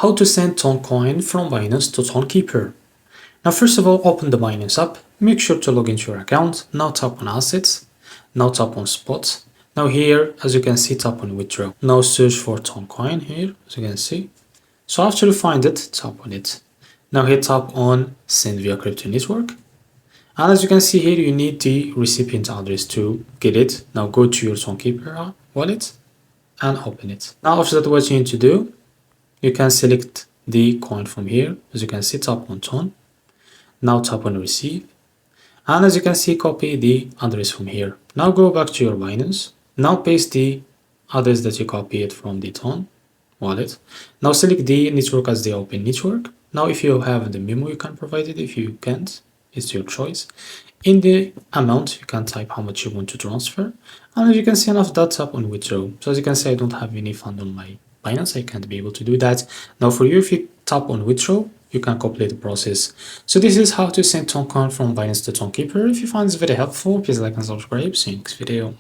How to send Toncoin from Binance to Tonkeeper. Now first of all, open the Binance app, make sure to log into your account, now tap on Assets, now tap on Spot. Now here, as you can see, tap on Withdraw. Now search for Toncoin here, as you can see. So after you find it, tap on it. Now here tap on Send via Crypto Network. And as you can see here, you need the recipient address to get it. Now go to your Tonkeeper wallet and open it. Now after that, what you need to do, you can select the coin from here. As you can see, tap on Ton. Now tap on Receive. And as you can see, copy the address from here. Now go back to your Binance. Now paste the address that you copied from the Ton wallet. Now select the network as the open network. Now if you have the memo, you can provide it. If you can't, it's your choice. In the amount, you can type how much you want to transfer. And as you can see, after that, tap on Withdraw. So as you can see, I don't have any fund on my Binance. I can't be able to do that. Now for you, if you tap on Withdraw, you can complete the process. So this is how to send Toncoin from Binance to Tonkeeper. If you find this video helpful, please like and subscribe. See you next video.